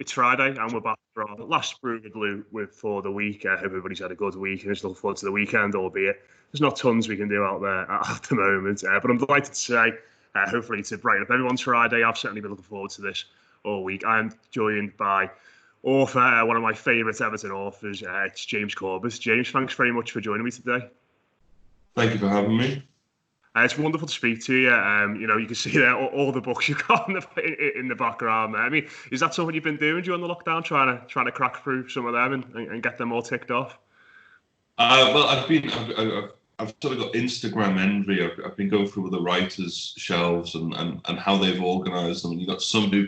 It's Friday and we're back for our last Brew With A Blue for the week. I hope everybody's had a good week and is looking forward to the weekend, albeit there's not tons we can do out there at the moment. But I'm delighted to say, hopefully to brighten up everyone's Friday, I've certainly been looking forward to this all week. I'm joined by author, one of my favourite Everton authors, it's James Corbett. James, thanks very much for joining me today. Thank you for having me. It's wonderful to speak to you. You can see there all the books you've got in the background there. I mean, is that something you've been doing during the lockdown, trying to crack through some of them and get them all ticked off? Well, I've sort of got Instagram envy. I've been going through the writers' shelves and how they've organised them. And you've got some who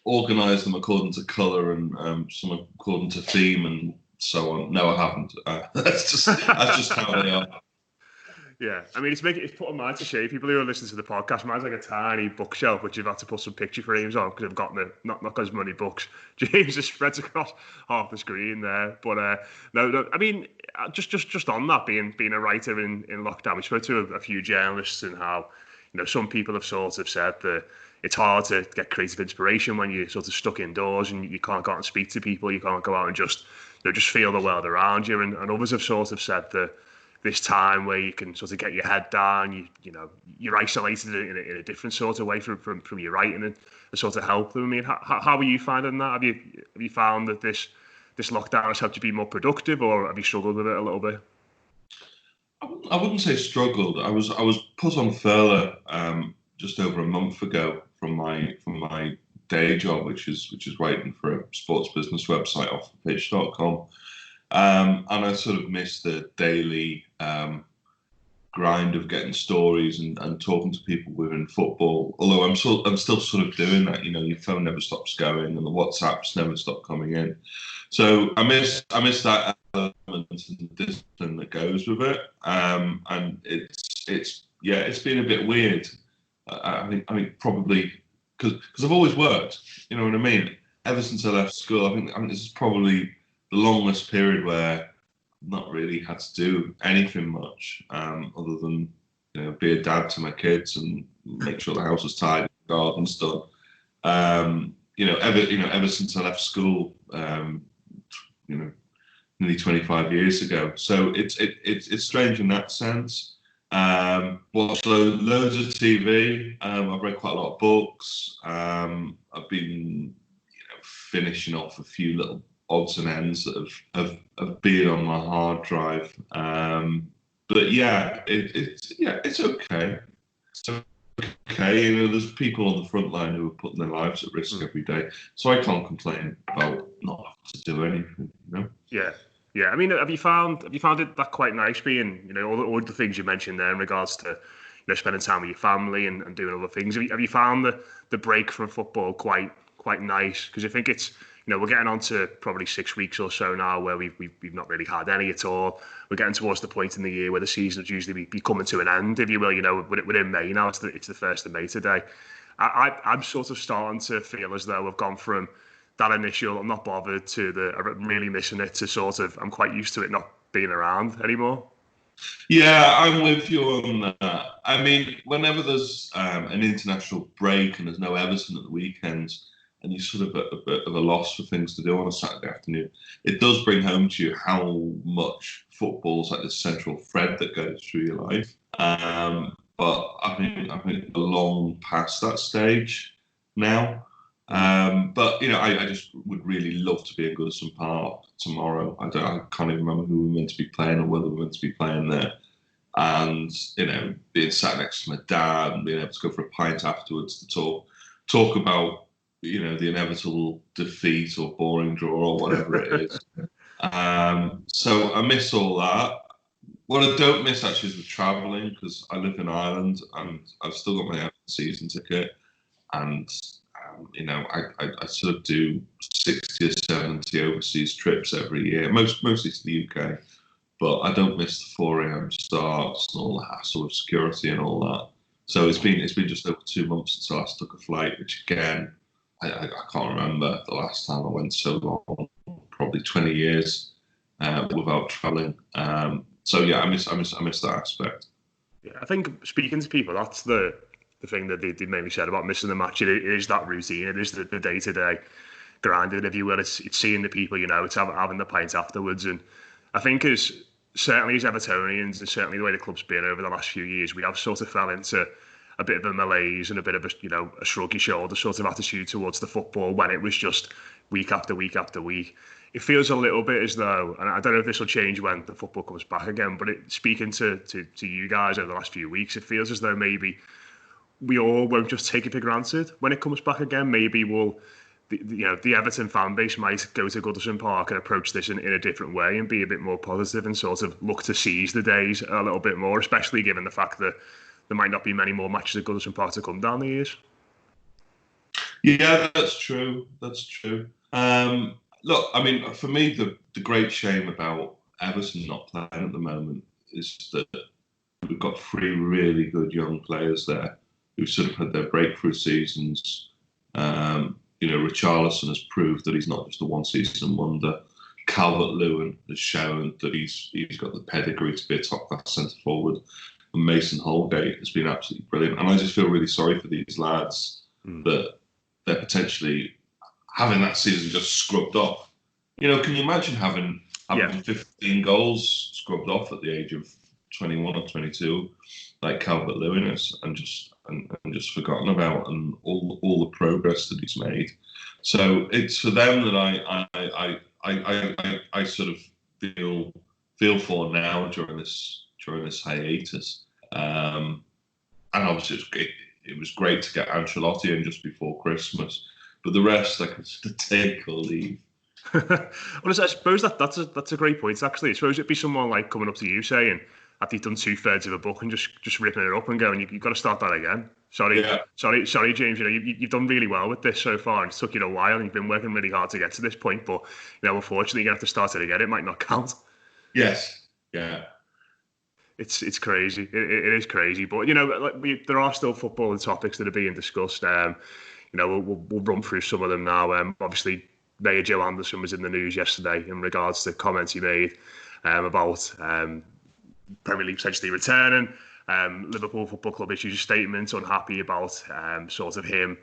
organise them according to colour and some according to theme and so on. No, I haven't. That's just how they are. Yeah, I mean, it's putting mine to shame. People who are listening to the podcast, mine's like a tiny bookshelf, which you've had to put some picture frames on because I've got not as many books. James just spreads across half the screen there. But no, I mean, just on that, being a writer in lockdown, we spoke to a few journalists and how, some people have sort of said that it's hard to get creative inspiration when you're sort of stuck indoors and you can't go out and speak to people, you can't go out and just feel the world around you. And others have sort of said that this time where you can sort of get your head down, you're isolated in a different sort of way from your writing and sort of help them. I mean, how are you finding that? Have you found that this lockdown has helped you be more productive, or have you struggled with it a little bit? I wouldn't say struggled. I was put on furlough just over a month ago from my day job, which is writing for a sports business website, offthepitch.com. And I sort of missed the daily grind of getting stories and talking to people within football. Although I'm still sort of doing that. Your phone never stops going, and the WhatsApps never stop coming in. So I miss that element and discipline that goes with it. And it's been a bit weird. I think probably because I've always worked. You know what I mean? Ever since I left school, I think this is probably the longest period where I've not really had to do anything much other than be a dad to my kids and make sure the house is tidy, the garden's done. Ever since I left school, nearly 25 years ago. So it's strange in that sense. Watched loads of TV. I've read quite a lot of books. I've been finishing off a few little odds and ends that have been on my hard drive. But yeah, it's okay. It's okay. There's people on the front line who are putting their lives at risk every day. So I can't complain about not having to do anything, Yeah. Yeah, I mean, have you found it that quite nice being, all the things you mentioned there in regards to, spending time with your family and doing other things? Have you found the break from football quite nice? Because I think it's, we're getting on to probably 6 weeks or so now where we've not really had any at all. We're getting towards the point in the year where the season would usually be coming to an end, if you will. Within May now. It's the 1st of May today. I'm sort of starting to feel as though we've gone from that initial I'm not bothered to I'm really missing it to sort of I'm quite used to it not being around anymore. Yeah, I'm with you on that. I mean, whenever there's an international break and there's no Everton at the weekends, and you're sort of at a bit of a loss for things to do on a Saturday afternoon, it does bring home to you how much football's like the central thread that goes through your life. But I think we're long past that stage now. But I just would really love to be in Goodison Park tomorrow. I can't even remember who we're meant to be playing or whether we're meant to be playing there. And being sat next to my dad and being able to go for a pint afterwards to talk about the inevitable defeat or boring draw or whatever it is. So I miss all that. What I don't miss actually is the travelling, because I live in Ireland and I've still got my Everton season ticket, and I sort of do 60 or 70 overseas trips every year, mostly to the UK. But I don't miss the 4 a.m. starts and all the hassle of security and all that. So it's been just over 2 months since I last took a flight, which again, I can't remember the last time I went so long, probably 20 years without travelling. So yeah, I miss that aspect. Yeah, I think speaking to people, that's the thing that they mainly said about missing the match. It is that routine. It is the day-to-day grinding, if you will. It's seeing the people, it's having the pint afterwards. And I think certainly as Evertonians, and certainly the way the club's been over the last few years, we have sort of fell into a bit of a malaise and a bit of a shrug your shoulder sort of attitude towards the football when it was just week after week after week. It feels a little bit as though, and I don't know if this will change when the football comes back again, but speaking to you guys over the last few weeks, it feels as though maybe we all won't just take it for granted when it comes back again. Maybe the Everton fan base might go to Goodison Park and approach this in a different way and be a bit more positive and sort of look to seize the days a little bit more, especially given the fact that there might not be many more matches at Goodison Park to come down the years. Yeah, that's true. That's true. Look, I mean, for me, the great shame about Everton not playing at the moment is that we've got 3 really good young players there who've sort of had their breakthrough seasons. Richarlison has proved that he's not just a one-season wonder. Calvert-Lewin has shown that he's got the pedigree to be a top-class centre-forward. And Mason Holgate has been absolutely brilliant. And I just feel really sorry for these lads that they're potentially having that season just scrubbed off. Can you imagine having 15 goals scrubbed off at the age of 21 or 22, like Calvert-Lewin is, and just forgotten about, and all the progress that he's made. So it's for them that I sort of feel for now during this hiatus. And obviously it was great to get Ancelotti in just before Christmas, but the rest I could sort of take or leave. Well, I suppose that's a great point, actually. I suppose it'd be someone like coming up to you saying, after you've done 2/3 of a book and just ripping it up and going, you've got to start that again. Sorry, James. You've done really well with this so far, and it took you a while, and you've been working really hard to get to this point. But unfortunately, you're gonna have to start it again. It might not count. Yes. Yeah. It's crazy. It is crazy. But there are still footballing topics that are being discussed. We'll run through some of them now. Obviously, Mayor Joe Anderson was in the news yesterday in regards to comments he made about Premier League potentially returning. Liverpool Football Club issues a statement unhappy about sort of him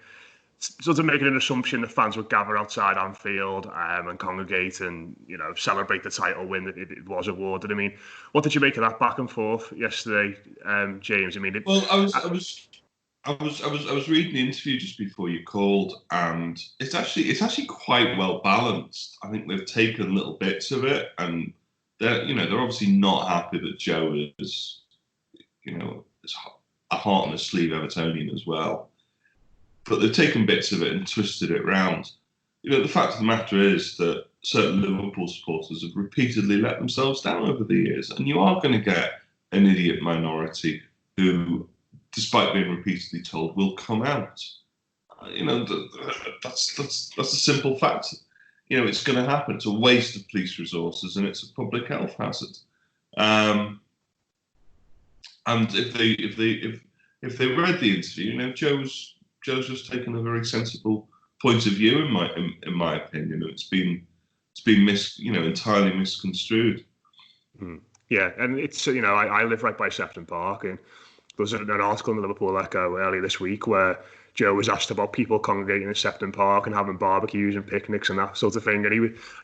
sort of making an assumption that fans would gather outside Anfield and congregate and celebrate the title win that it was awarded. I mean, what did you make of that back and forth yesterday, James? I mean, I was reading the interview just before you called, and it's actually quite well balanced. I think they've taken little bits of it, and they're obviously not happy that Joe is a heart on his sleeve Evertonian as well. But they've taken bits of it and twisted it round. The fact of the matter is that certain Liverpool supporters have repeatedly let themselves down over the years, and you are going to get an idiot minority who, despite being repeatedly told, will come out. That's a simple fact. It's going to happen. It's a waste of police resources, and it's a public health hazard. And if they read the interview, Joe's just taken a very sensible point of view in my opinion, and it's been entirely misconstrued. Yeah, and it's I live right by Sefton Park, and there was an article in the Liverpool Echo earlier this week where Joe was asked about people congregating in Sefton Park and having barbecues and picnics and that sort of thing, and he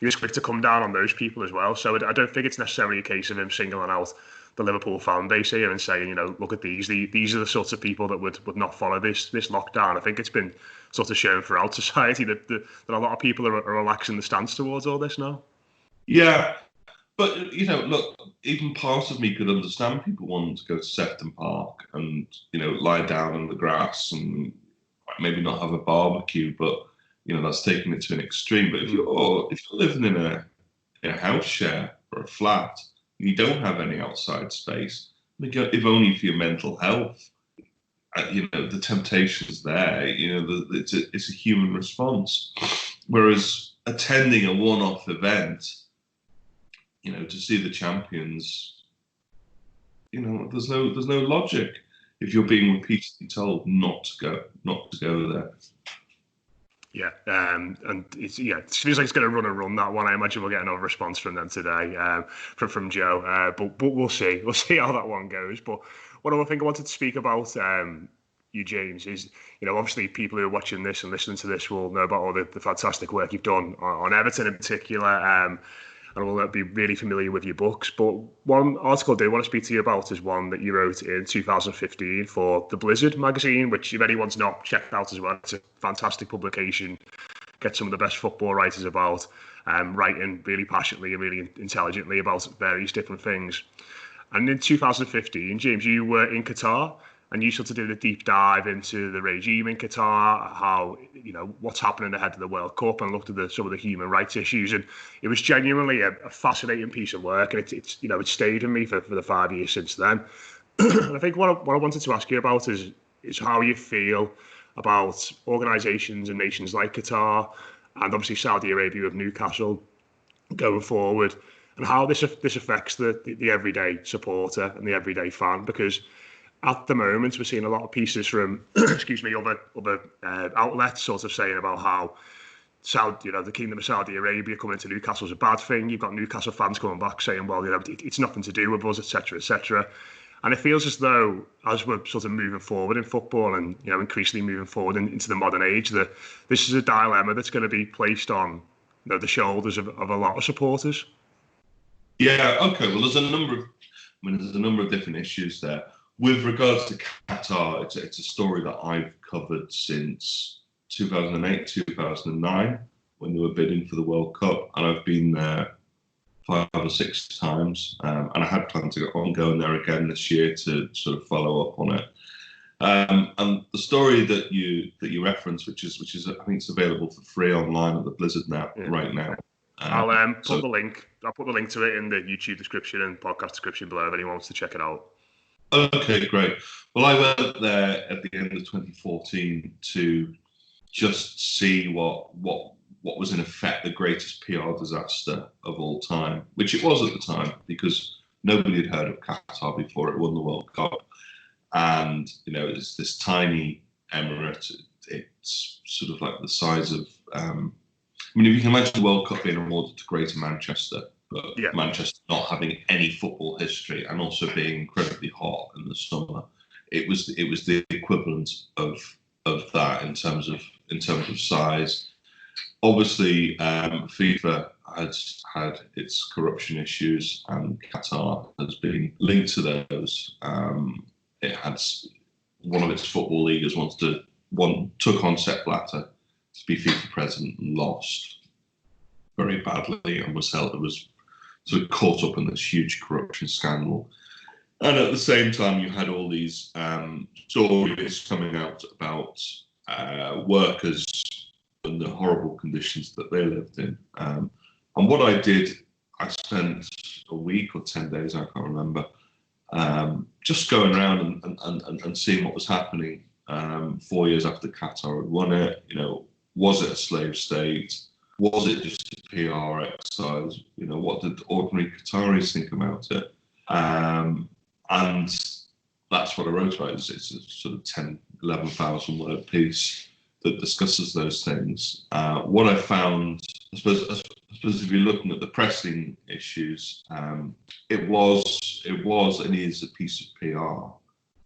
was quick to come down on those people as well. So I don't think it's necessarily a case of him singling out the Liverpool fan base here and saying, look at these are the sorts of people that would not follow this lockdown. I think it's been sort of shown throughout society that a lot of people are relaxing the stance towards all this now. Yeah, but look, even part of me could understand people wanting to go to Sefton Park and lie down in the grass and maybe not have a barbecue, but that's taking it to an extreme. But if you're living in a house share or a flat, you don't have any outside space, if only for your mental health, the temptation's there. It's a human response. Whereas attending a one-off event, to see the champions, there's no logic if you're being repeatedly told not to go there. Yeah, and it feels like it's going to run that one. I imagine we'll get another response from them today, from Joe. But we'll see. We'll see how that one goes. But one other thing I wanted to speak about you, James, is, obviously people who are watching this and listening to this will know about all the fantastic work you've done on Everton in particular, and will be really familiar with your books. But one article I do want to speak to you about is one that you wrote in 2015 for the Blizzard magazine, which if anyone's not checked out as well, it's a fantastic publication. Get some of the best football writers about, writing really passionately and really intelligently about various different things. And in 2015, James, you were in Qatar, and you sort of did a deep dive into the regime in Qatar, how, what's happening ahead of the World Cup, and looked at some of the human rights issues. And it was genuinely a fascinating piece of work, and it's stayed in me for the 5 years since then. And I think what I wanted to ask you about is how you feel about organisations and nations like Qatar, and obviously Saudi Arabia with Newcastle going forward, and how this affects the everyday supporter and the everyday fan. Because at the moment, we're seeing a lot of pieces from, other outlets sort of saying about how the Kingdom of Saudi Arabia coming into Newcastle is a bad thing. You've got Newcastle fans coming back saying, well, it's nothing to do with us, etc., etc. And it feels as though, as we're sort of moving forward in football and increasingly moving forward into the modern age, that this is a dilemma that's going to be placed on the shoulders of a lot of supporters. Yeah. Okay. Well, there's a number of different issues there. With regards to Qatar, it's a story that I've covered since 2008, 2009, when they were bidding for the World Cup, and I've been there 5 or 6 times, and I had planned to go there again this year to sort of follow up on it. And the story that you reference, which is I think it's available for free online at the Blizzard right now. I'll put the link to it in the YouTube description and podcast description below if anyone wants to check it out. Okay, great. Well, I went there at the end of 2014 to just see what was in effect the greatest PR disaster of all time, which it was at the time, because nobody had heard of Qatar before it won the World Cup. And, it's this tiny emirate. It's sort of like the size of, if you can imagine the World Cup being awarded to Greater Manchester, but Manchester not having any football history and also being incredibly hot in the summer, it was the equivalent of that in terms of size. Obviously, FIFA has had its corruption issues, and Qatar has been linked to those. It had one of its football leaguers took on Sepp Blatter to be FIFA president and lost very badly, and was sort of caught up in this huge corruption scandal. And at the same time, you had all these stories coming out about workers and the horrible conditions that they lived in. And what I did, I spent a week or 10 days, I can't remember, just going around and seeing what was happening 4 years after Qatar had won it. Was it a slave state? Was it just a PR exercise? What did ordinary Qataris think about it? And that's what I wrote about. It's a sort of 10, 11,000 word piece that discusses those things. What I found, I suppose if you're looking at the pressing issues, it was and is a piece of PR.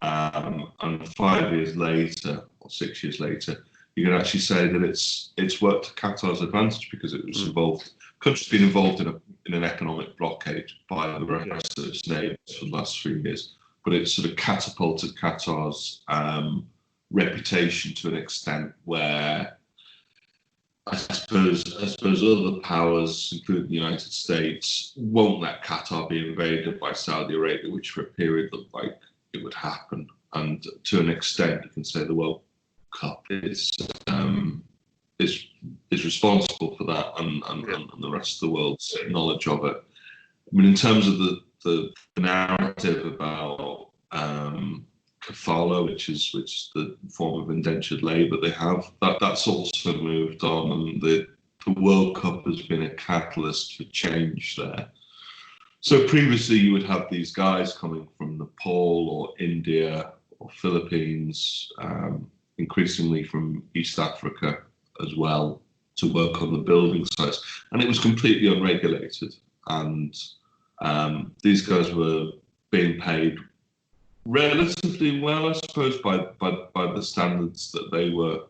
And 5 years later, or 6 years later, you can actually say that it's worked to Qatar's advantage, because it was involved. Country's been involved in an economic blockade by the rest of its neighbours for the last 3 years, but it sort of catapulted Qatar's reputation to an extent where I suppose other powers, including the United States, won't let Qatar be invaded by Saudi Arabia, which for a period looked like it would happen. And to an extent, you can say the World Cup is responsible for that, and the rest of the world's knowledge of it. In terms of the narrative about kafala, which is the form of indentured labour they have, that's also moved on, and the World Cup has been a catalyst for change there. So previously you would have these guys coming from Nepal or India or Philippines, increasingly from East Africa as well, to work on the building sites, and it was completely unregulated. And these guys were being paid relatively well, I suppose, by the standards that they were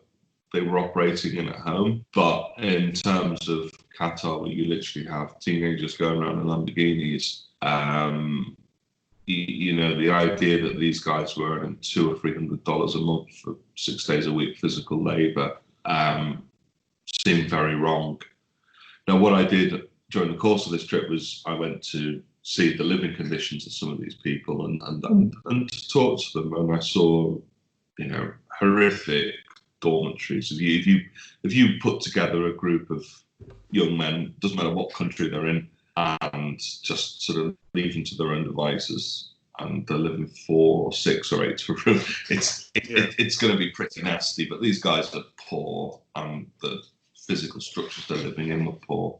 operating in at home. But in terms of Qatar, where you literally have teenagers going around in Lamborghinis, the idea that these guys were earning $200 or $300 a month for 6 days a week physical labour seemed very wrong. Now, what I did during the course of this trip was I went to see the living conditions of some of these people and to talk to them, and I saw, horrific dormitories. If you put together a group of young men, doesn't matter what country they're in, and just sort of leave them to their own devices, and they're living 4 or 6 or 8 per room, it's going to be pretty nasty. But these guys are poor, and the physical structures they're living in were poor.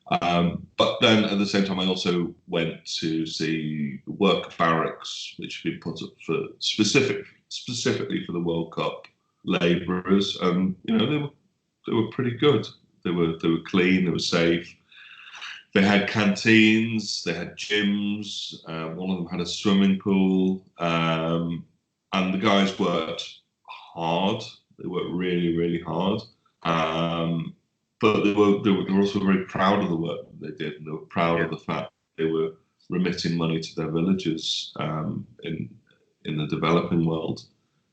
But then at the same time, I also went to see work barracks, which had been put up for specifically for the World Cup labourers. They were pretty good. They were clean. They were safe. They had canteens. They had gyms. One of them had a swimming pool. And the guys worked hard. They worked really, really hard. But they were also very proud of the work that they did, and they were proud of the fact they were remitting money to their villages in the developing world.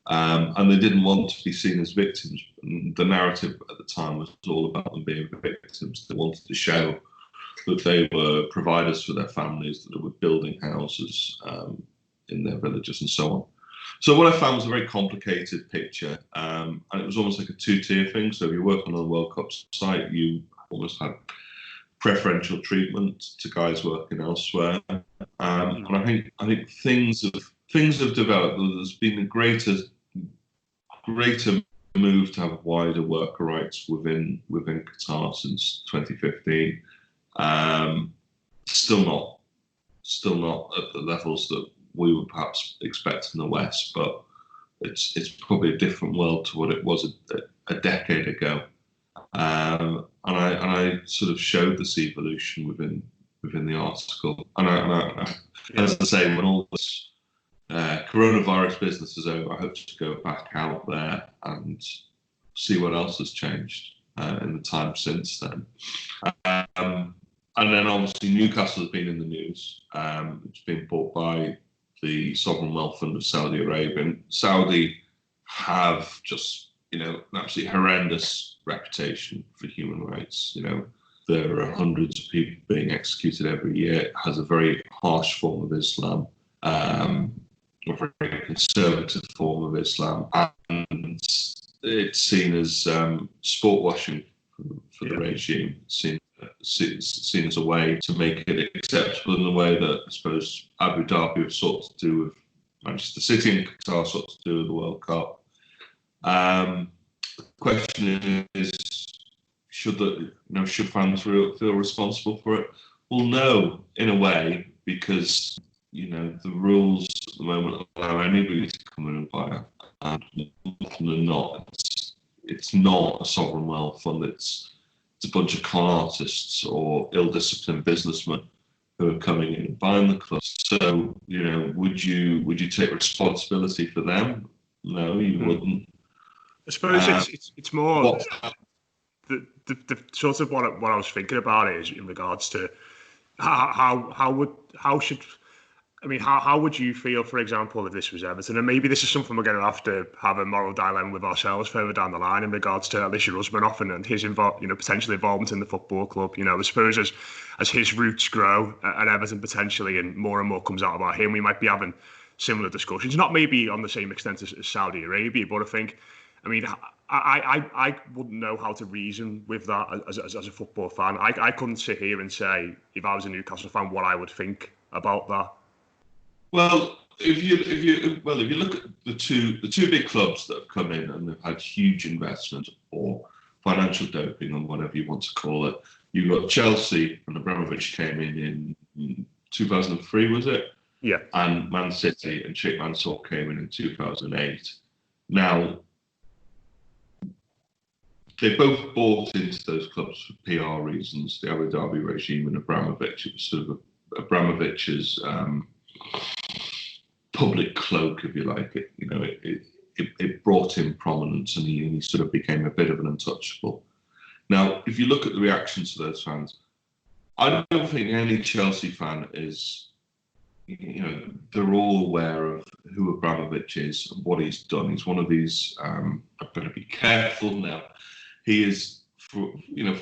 And they didn't want to be seen as victims. And the narrative at the time was all about them being victims. They wanted to show that they were providers for their families, that they were building houses in their villages and so on. So what I found was a very complicated picture, and it was almost like a 2-tier thing. So if you work on a World Cup site, you almost had preferential treatment to guys working elsewhere. And I think things have developed. There's been a greater move to have wider worker rights within Qatar since 2015. Still not at the levels that we would perhaps expect in the West, but it's probably a different world to what it was a decade ago. And I sort of showed this evolution within the article. And as I say, when all this coronavirus business is over, I hope to go back out there and see what else has changed in the time since then. And then obviously Newcastle has been in the news. It's been bought by the Sovereign Wealth Fund of Saudi Arabia. And Saudi have just, an absolutely horrendous reputation for human rights. There are hundreds of people being executed every year. It has a very harsh form of Islam, a very conservative form of Islam, and it's seen as sport washing for the regime. Seen as a way to make it acceptable in the way that I suppose Abu Dhabi have sought to do with Manchester City and Qatar sought to do with the World Cup. The question is, should fans feel responsible for it? Well, no, in a way, because the rules at the moment allow anybody to come in and buy it, and often than not, it's not a sovereign wealth fund. It's a bunch of con artists or ill-disciplined businessmen who are coming in and buying the club. So, would you take responsibility for them? No, you wouldn't. I suppose it's more the sort of what I was thinking about it is in regards to how would you feel, for example, if this was Everton? And maybe this is something we're going to have to have a moral dilemma with ourselves further down the line in regards to Alisher Usmanov and his potential involvement in the football club. I suppose as his roots grow at Everton potentially and more comes out about him, we might be having similar discussions. Not maybe on the same extent as Saudi Arabia, but I think, I wouldn't know how to reason with that as a football fan. I couldn't sit here and say, if I was a Newcastle fan, what I would think about that. Well, if you look at the two big clubs that have come in and they've had huge investment or financial doping or whatever you want to call it, you've got Chelsea, and Abramovich came in 2003, was it? Yeah. And Man City and Sheikh Mansour came in 2008. Now, they both bought into those clubs for PR reasons. The Abu Dhabi regime and Abramovich. It was sort of Abramovich's public cloak, if you like. It brought him prominence, and he sort of became a bit of an untouchable. Now, if you look at the reactions to those fans, I don't think any Chelsea fan is, they're all aware of who Abramovich is and what he's done. He's one of these, I better be careful now. He is, for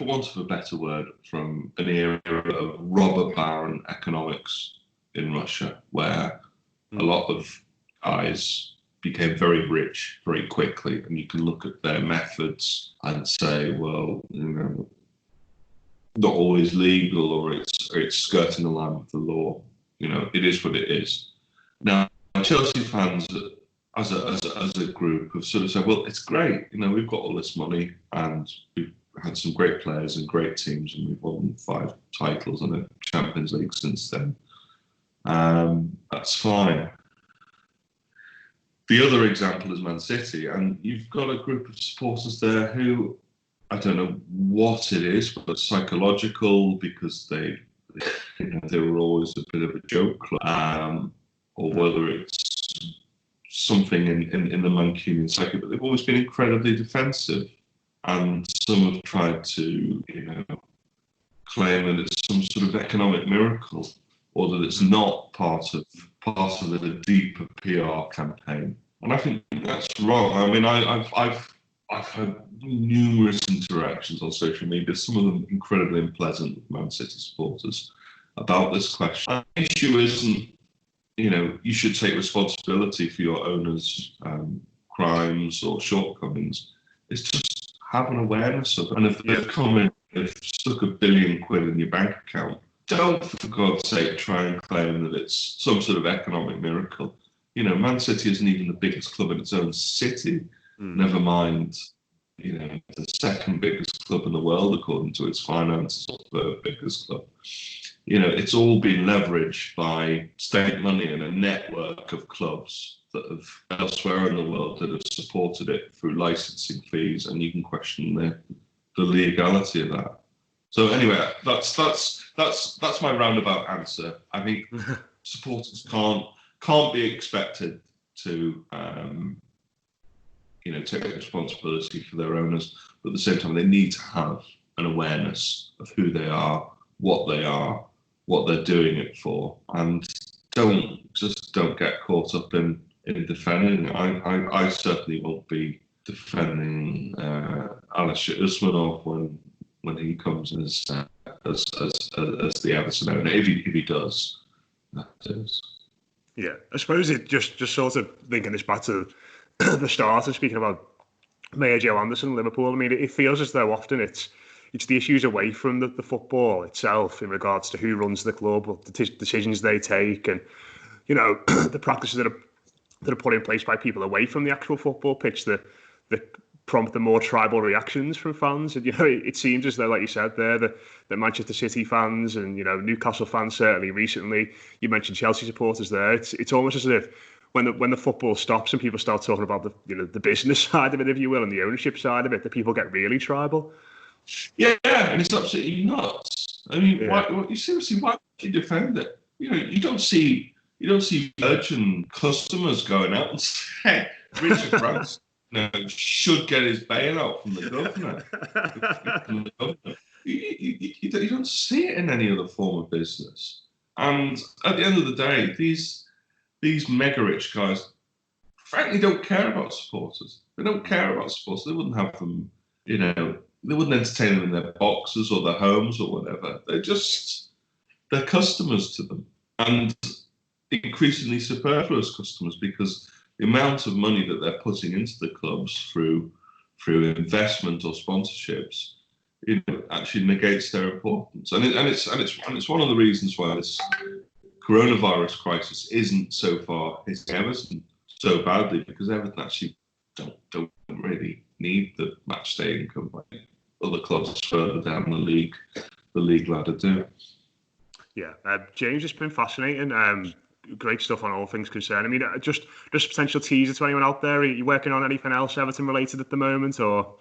want of a better word, from an era of robber baron economics in Russia, where a lot of guys became very rich very quickly, and you can look at their methods and say, well, not always legal, or it's skirting the line of the law. It is what it is. Now, Chelsea fans, as a group, have sort of said, well, it's great. We've got all this money, and we've had some great players and great teams, and we've won 5 titles and a Champions League since then. That's fine. The other example is Man City, and you've got a group of supporters there who, I don't know what it is, but psychological, because they were always a bit of a joke club, or whether it's something in the Mancunian psyche, but they've always been incredibly defensive, and some have tried to, claim that it's some sort of economic miracle, or that it's not part of a deeper PR campaign. And I think that's wrong. I mean, I've had numerous interactions on social media, some of them incredibly unpleasant with Man City supporters, about this question. The issue isn't, you should take responsibility for your owners' crimes or shortcomings. It's just have an awareness of it. And if they've come in, they've stuck £1 billion in your bank account, don't, for God's sake, try and claim that it's some sort of economic miracle. Man City isn't even the biggest club in its own city. Never mind, the second biggest club in the world according to its finances, or the biggest club. It's all been leveraged by state money and a network of clubs that have elsewhere in the world that have supported it through licensing fees, and you can question the legality of that. So anyway, that's my roundabout answer. I think supporters can't be expected to take responsibility for their owners, but at the same time they need to have an awareness of who they are, what they're doing it for, and don't get caught up in defending. I certainly won't be defending Alisher Usmanov when he comes as the Everton owner, if he does. That is. Yeah, I suppose it just sort of linking this back to the start and speaking about Mayor Joe Anderson, Liverpool. I mean, it feels as though often it's the issues away from the football itself in regards to who runs the club, or the decisions they take, and the practices that are put in place by people away from the actual football pitch that prompt the more tribal reactions from fans. And it seems as though, like you said there, the Manchester City fans and Newcastle fans certainly recently. You mentioned Chelsea supporters there. It's almost as if when the football stops and people start talking about the business side of it, if you will, and the ownership side of it, that people get really tribal. Yeah, and it's absolutely nuts. I mean, why would you defend it? You don't see Virgin customers going out and saying Richard Branson should get his bailout from the governor. You don't see it in any other form of business. And at the end of the day, these mega rich guys, frankly, don't care about supporters. They don't care about supporters. They wouldn't have them, they wouldn't entertain them in their boxes or their homes or whatever. They're customers to them, and increasingly superfluous customers, because the amount of money that they're putting into the clubs through investment or sponsorships, actually negates their importance. And it's one of the reasons why this coronavirus crisis isn't so far hitting Everton so badly, because Everton actually don't really need the match day income like other clubs further down the league ladder do. Yeah, James, it's been fascinating. Great stuff on all things concerned. I mean, just potential teaser to anyone out there. Are you working on anything else Everton related at the moment, or?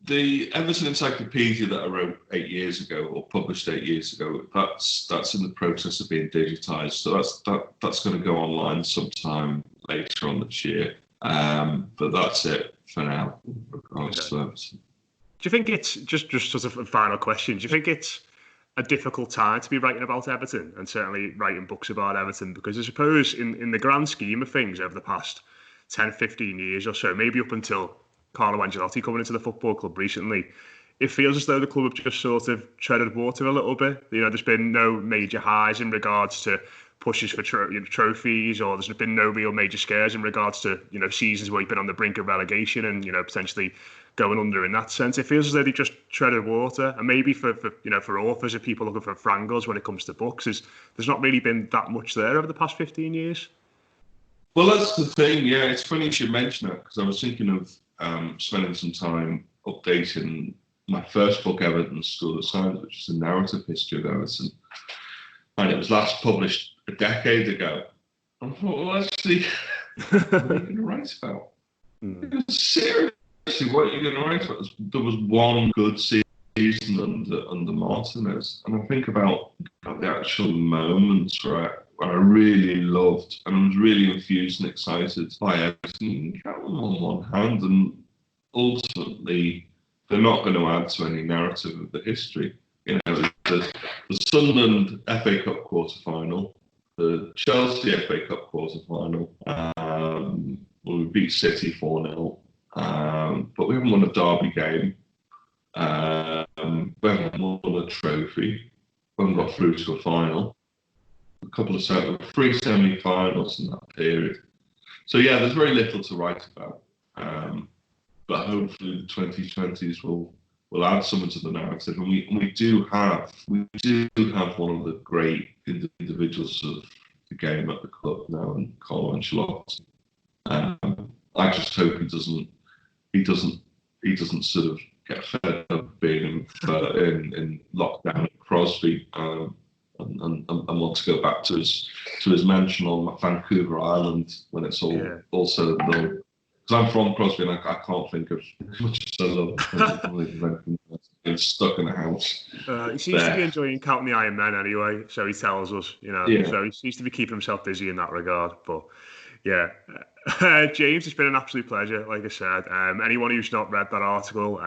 The Everton Encyclopedia that I wrote 8 years ago, or published 8 years ago, that's in the process of being digitised. So that's going to go online sometime later on this year. But that's it for now. Regards to Everton. Do you think it's just sort of a final question? Do you think it's a difficult time to be writing about Everton, and certainly writing books about Everton? Because I suppose in the grand scheme of things over the past 10, 15 years or so, maybe up until Carlo Ancelotti coming into the football club recently, it feels as though the club have just sort of treaded water a little bit. You know, there's been no major highs in regards to pushes for trophies, or there's been no real major scares in regards to, you know, seasons where you've been on the brink of relegation and, you know, potentially going under in that sense. It feels as though they just treaded water. And maybe for authors and people looking for frangles when it comes to books, there's not really been that much there over the past 15 years. Well, that's the thing. Yeah, it's funny you should mention that, because I was thinking of spending some time updating my first book, Everton School of Science, which is a narrative history of Everton. And it was last published a decade ago. I thought, well, actually, what are you going to write about? Seriously, what are you going to write about? There was one good season under Martinez. And I think about the actual moments where I really loved and was really enthused and excited by Everton. You can count them on one hand, and ultimately, they're not going to add to any narrative of the history. You know, the Sunderland FA Cup quarter-final, the Chelsea FA Cup quarter-final, we beat City 4-0, but we haven't won a derby game, we haven't won a trophy, we haven't got through to a final, three semi-finals in that period. So yeah, there's very little to write about, but hopefully the 2020s will add something to the narrative, and we do have one of the great individuals of the game at the club now, and Carlo Ancelotti. I just hope he doesn't sort of get fed up being in lockdown at Crosby, and want to go back to his mansion on Vancouver Island when it's all said and done. Because I'm from Crosby, and I can't think of much as I love being stuck in a house. He seems to be enjoying counting the Iron Men anyway, so he tells us, you know. Yeah. So he seems to be keeping himself busy in that regard. But yeah, James, it's been an absolute pleasure. Like I said, anyone who's not read that article,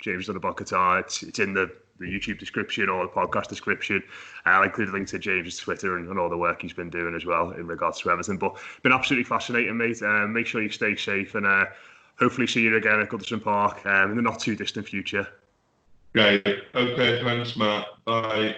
James done about Qatar, it's in the YouTube description or the podcast description. I'll include a link to James's Twitter and all the work he's been doing as well in regards to everything. But been absolutely fascinating, mate. Make sure you stay safe, and hopefully see you again at Goodison Park in the not too distant future. Okay, thanks, Matt. Bye.